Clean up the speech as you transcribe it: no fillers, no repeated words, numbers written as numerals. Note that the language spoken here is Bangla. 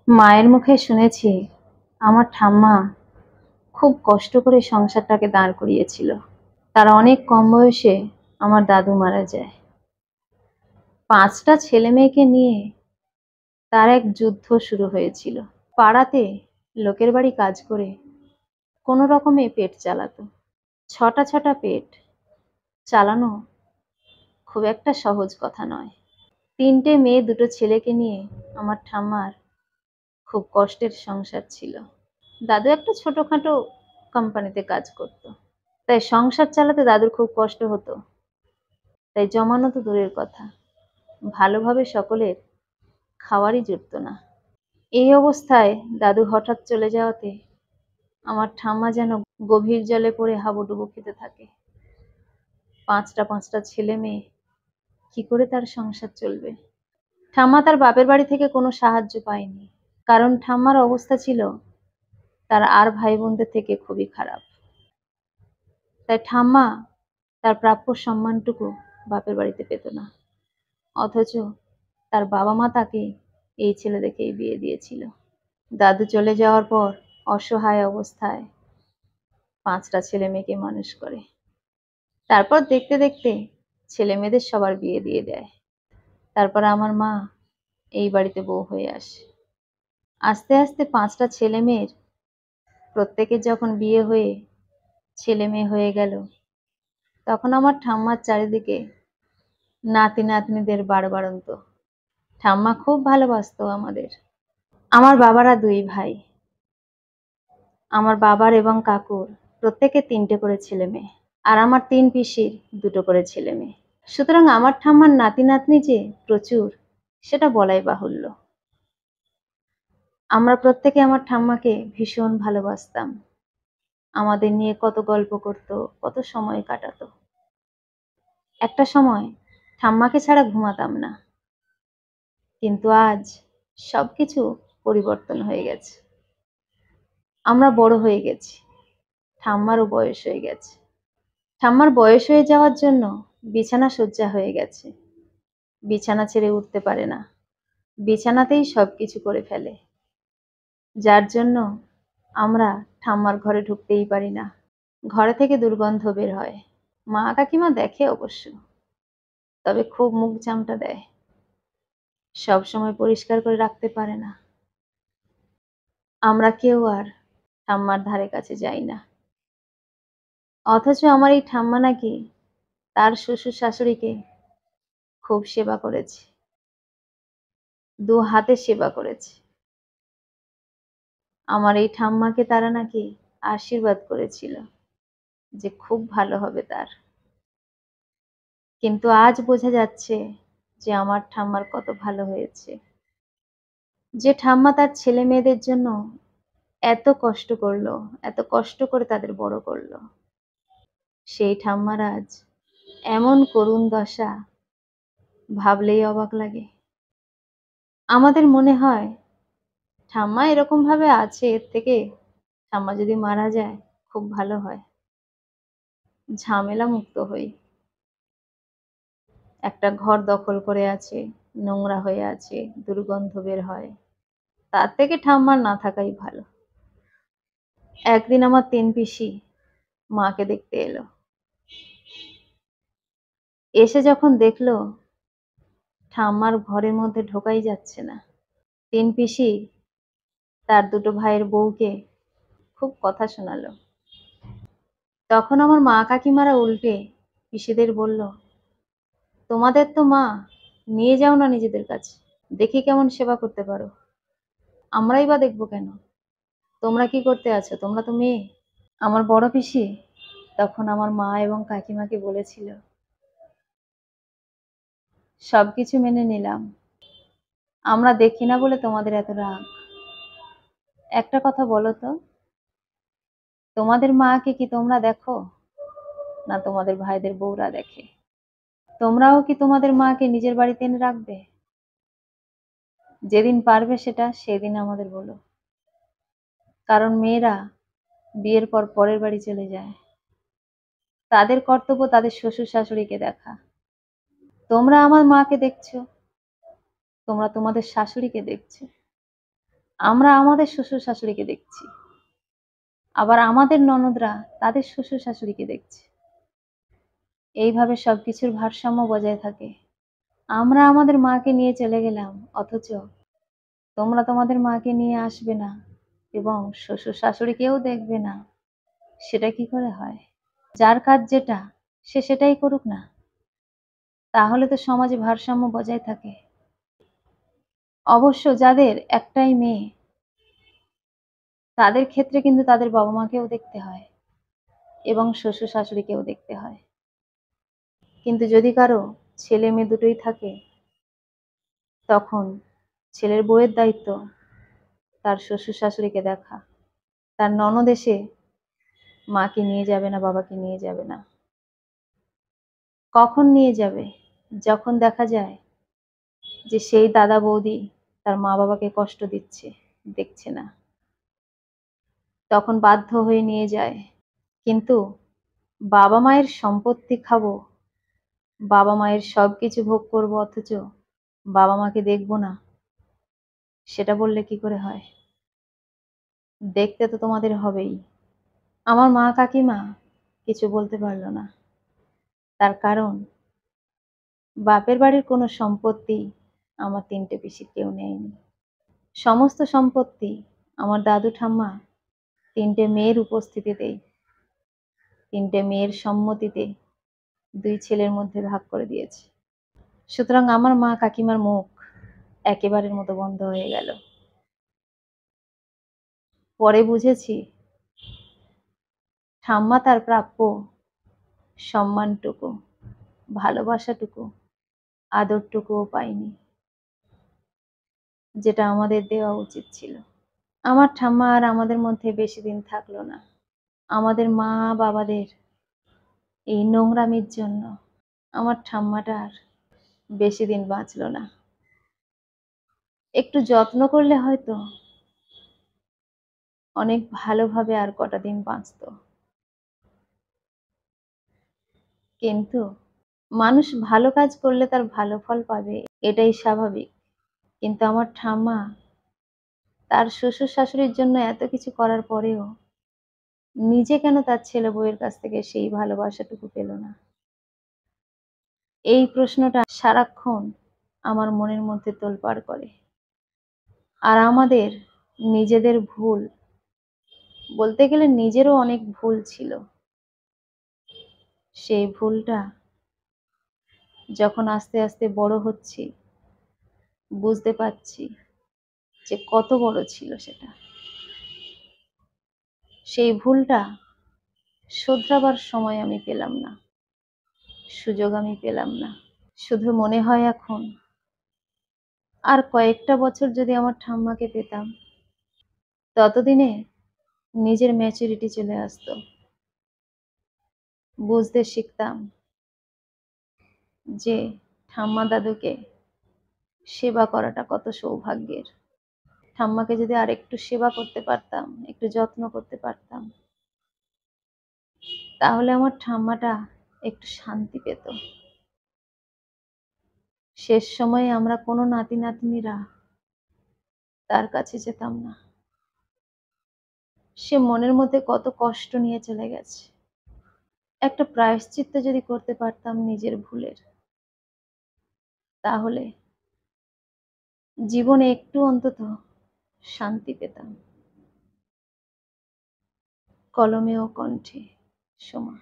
মায়ের মুখে শুনেছি আমার ঠাম্মা খুব কষ্ট করে সংসারটাকে দাঁড় করিয়েছিল। তার অনেক কম বয়সে আমার দাদু মারা যায়। 5টা ছেলে মেয়েকে নিয়ে তার এক যুদ্ধ শুরু হয়েছিল। পাড়াতে লোকের বাড়ি কাজ করে কোনো রকমে পেট চালাতো। ছটা ছটা পেট চালানো খুব একটা সহজ কথা নয়। 3টে মেয়ে 2টো ছেলেকে নিয়ে আমার ঠাম্মার খুব কষ্টের সংসার ছিল। দাদু একটা ছোটখাটো কোম্পানিতে কাজ করত, তাই সংসার চালাতে দাদুর খুব কষ্ট হতো। তাই জমানো তো দূরের কথা, ভালোভাবে সকলের খাওয়ারই জুটত না। এই অবস্থায় দাদু হঠাৎ চলে যাওয়াতে আমার ঠাম্মা যেন গভীর জলে পড়ে হাবুডুবু খেতে থাকে। 5টা ছেলে মেয়ে, কি করে তার সংসার চলবে? ঠাম্মা তার বাপের বাড়ি থেকে কোনো সাহায্য পায়নি, কারণ ঠাম্মার অবস্থা ছিল তার আর ভাই বোনদের থেকে খুবই খারাপ। তাই ঠাম্মা তার প্রাপ্য সম্মানটুকু বাপের বাড়িতে পেত না, অথচ তার বাবা মা তাকে এই ছেলে দেখেই বিয়ে দিয়েছিল। দাদু চলে যাওয়ার পর অসহায় অবস্থায় 5টা ছেলে মেয়েকে মানুষ করে। তারপর দেখতে দেখতে ছেলে মেয়েদের সবার বিয়ে দিয়ে দেয়। তারপর আমার মা এই বাড়িতে বউ হয়ে আসে। আস্তে আস্তে 5টা ছেলে মেয়ের প্রত্যেকের যখন বিয়ে হয়ে ছেলে মেয়ে হয়ে গেল, তখন আমার ঠাম্মার চারিদিকে নাতি নাতনিদের বাড়বাড়ন্ত। ঠাম্মা খুব ভালোবাসতো আমাদের। আমার বাবারা 2 ভাই। আমার বাবার এবং কাকুর প্রত্যেকের 3টে করে ছেলে মেয়ে, আর আমার 3 পিসির 2টো করে ছেলে মেয়ে। সুতরাং আমার ঠাম্মার নাতি নাতনি যে প্রচুর, সেটা বলাই বাহুল্য। আমরা প্রত্যেকে আমার ঠাম্মাকে ভীষণ ভালোবাসতাম। আমাদের নিয়ে কত গল্প করতো, কত সময় কাটাতো। একটা সময় ঠাম্মাকে ছাড়া ঘুমাতাম না, কিন্তু আজ সবকিছু পরিবর্তন হয়ে গেছে। আমরা বড় হয়ে গেছি, ঠাম্মারও বয়স হয়ে গেছে। ঠাম্মার বয়স হয়ে যাওয়ার জন্য বিছানা শয্যা হয়ে গেছে। বিছানা ছেড়ে উঠতে পারে না, বিছানাতেই সবকিছু করে ফেলে, যার জন্য আমরা ঠাম্মার ঘরে ঢুকতেই পারি না। ঘরে থেকে দুর্গন্ধ বের হয়। মা কাকিমা দেখে অবশ্য, তবে খুব মুখ চামটা দেয়। সব সময় পরিষ্কার করে রাখতে পারে না। আমরা কেউ আর ঠাম্মার ধারে কাছে যাই না। অথচ আমার এই ঠাম্মা নাকি তার শ্বশুর শাশুড়িকে খুব সেবা করেছে, 2 হাতে সেবা করেছে। আমার এই ঠাম্মাকে তারা নাকি আশীর্বাদ করেছিল যে খুব ভালো হবে তার। কিন্তু আজ বোঝা যাচ্ছে যে আমার ঠাম্মার কত ভালো হয়েছে। যে ঠাম্মা তার ছেলে মেয়েদের জন্য এত কষ্ট করলো, এত কষ্ট করে তাদের বড় করলো, সেই ঠাম্মার আজ এমন করুণ দশা, ভাবলেই অবাক লাগে। আমাদের মনে হয় ঠাম্মা এরকম ভাবে আছে, এর থেকে ঠাম্মা যদি মারা যায় খুব ভালো হয়, ঝামেলা মুক্ত হই। একটা ঘর দখল করে আছে, নোংরা হয়ে আছে, দুর্গন্ধ বের হয়, তার থেকে ঠাম্মার না থাকাই ভালো। একদিন আমার 3 পিসি মাকে দেখতে এলো। এসে যখন দেখলো ঠাম্মার ঘরের মধ্যে ঢোকাই যাচ্ছে না, 3 পিসি তার 2টো ভাইয়ের বউকে খুব কথা শোনালো। তখন আমার মা কাকিমারা উল্টে পিসিদের বলল, তোমাদের তো মা, নিয়ে যাও না নিজেদের কাছে, দেখি কেমন সেবা করতে পারো। আমরাই বা দেখবো কেন? তোমরা কি করতে আছো? তোমরা তো মেয়ে। আমার বড় পিসি তখন আমার মা এবং কাকিমাকে বলেছিল, সবকিছু মেনে নিলাম, আমরা দেখি না বলে তোমাদের এত রাগ। একটা কথা বলো তো, তোমাদের মাকে কি তোমরা দেখো, না তোমাদের ভাইদের বউরা দেখে? তোমরাও কি তোমাদের মাকে নিজের বাড়িতে এনে রাখবে? যেদিন পারবে সেটা সেদিন আমাদের বলো, কারণ মেয়েরা বিয়ের পর পরের বাড়ি চলে যায়, তাদের কর্তব্য তাদের শ্বশুর শাশুড়িকে দেখা। তোমরা আমার মাকে দেখছো, তোমরা তোমাদের শাশুড়িকে দেখছো। আমরা আমাদের শ্বশুর শাশুড়িকে দেখছি, আবার আমাদের ননদরা তাদের শ্বশুর শাশুড়িকে দেখছে। এইভাবে সবকিছুর ভারসাম্য বজায় থাকে। আমরা আমাদের মাকে নিয়ে চলে গেলাম, অথচ তোমরা তোমাদের মাকে নিয়ে আসবে না এবং শ্বশুর শাশুড়িকেও দেখবে না। সেটা কি করে হয়? যার কাজ যেটা সে সেটাই করুক না, তাহলে তো সমাজে ভারসাম্য বজায় থাকে। অবশ্য যাদের একটাই মেয়ে, তাদের ক্ষেত্রে কিন্তু তাদের বাবা মাকেও দেখতে হয় এবং শ্বশুর শাশুড়িকেও দেখতে হয়। কিন্তু যদি কারো ছেলে মেয়ে দুটোই থাকে, তখন ছেলের বউয়ের দায়িত্ব তার শ্বশুর শাশুড়িকে দেখা। তার ননদ এসে মাকে নিয়ে যাবে না, বাবাকে নিয়ে যাবে না। কখন নিয়ে যাবে? যখন দেখা যায় যে সেই দাদা বৌদি তার মা বাবাকে কষ্ট দিচ্ছে, দেখছে না, তখন বাধ্য হয়ে নিয়ে যায়। কিন্তু বাবা মায়ের সম্পত্তি খাবো, বাবা মায়ের সবকিছু ভোগ করবো, অথচ বাবা মাকে দেখবো না, সেটা বললে কি করে হয়? দেখতে তো তোমাদের হবেই। আমার মা কাকিমা কিছু বলতে পারলো না, তার কারণ বাপের বাড়ির কোনো সম্পত্তি আমার তিনটে পিসির কেউ নেয়নি। সমস্ত সম্পত্তি আমার দাদু ঠাম্মা তিনটে মেয়ের উপস্থিতিতেই, তিনটে মেয়ের সম্মতিতে দুই ছেলের মধ্যে ভাগ করে দিয়েছে। সুতরাং আমার মা কাকিমার মুখ একেবারের মতো বন্ধ হয়ে গেল। পরে বুঝেছি ঠাম্মা তার প্রাপ্য সম্মানটুকু, ভালোবাসাটুকু, আদরটুকুও পায়নি, যেটা আমাদের দেওয়া উচিত ছিল। আমার ঠাম্মা আর আমাদের মধ্যে বেশি দিন থাকলো না। আমাদের মা বাবাদের এই নোংরামির জন্য আমার ঠাম্মাটা আর বেশি দিন বাঁচলো না। একটু যত্ন করলে হয়তো অনেক ভালোভাবে আর কটা দিন বাঁচতো। কিন্তু মানুষ ভালো কাজ করলে তার ভালো ফল পাবে, এটাই স্বাভাবিক। কিন্তু আমার ঠাম্মা তার শ্বশুর শাশুড়ির জন্য এত কিছু করার পরেও নিজে কেন তার ছেলে বউয়ের কাছ থেকে সেই ভালোবাসাটুকু পেল না? এই প্রশ্নটা সারাক্ষণ আমার মনের মধ্যে তোলপাড় করে। আর আমাদের নিজেদের ভুল, বলতে গেলে নিজেরও অনেক ভুল ছিল। সেই ভুলটা যখন আস্তে আস্তে বড় হচ্ছি, বুঝতে পারছি যে কত বড় ছিল সেটা। সেই ভুলটা শোধরাবার সময় আমি পেলাম না, সুযোগ আমি পেলাম না। শুধু মনে হয় এখন আর কয়েকটা বছর যদি আমার ঠাম্মাকে পেতাম, ততদিনে নিজের ম্যাচুরিটি চলে আসতো, বুঝতে শিখতাম যে ঠাম্মা দাদুকে সেবা করাটা কত সৌভাগ্যের। ঠাম্মাকে যদি আর একটু সেবা করতে পারতাম, একটু যত্ন করতে পারতাম, তাহলে আমার ঠাম্মাটা একটু শান্তি পেত। শেষ সময়ে আমরা কোনো নাতি নাতনিরা তার কাছে যেতাম না। সে মনের মধ্যে কত কষ্ট নিয়ে চলে গেছে। একটা প্রায়শ্চিত্ত যদি করতে পারতাম নিজের ভুলের, তাহলে জীবনে একটু অন্তত শান্তি পেতাম। কলমে ও কণ্ঠে, সোমা।